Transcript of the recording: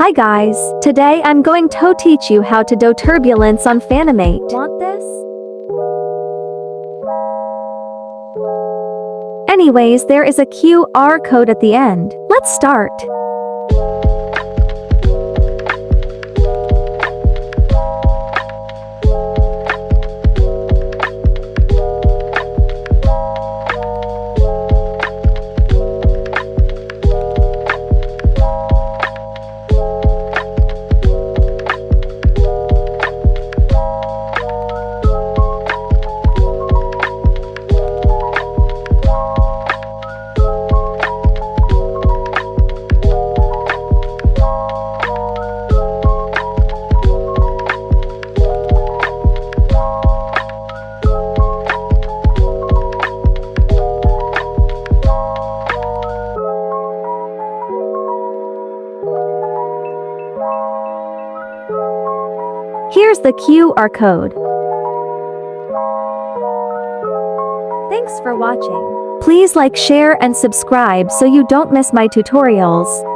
Hi guys, today I'm going to teach you how to do turbulence on Funimate. Want this? Anyways, there is a QR code at the end. Let's start. Here's the QR code. Thanks for watching. Please like, share and subscribe so you don't miss my tutorials.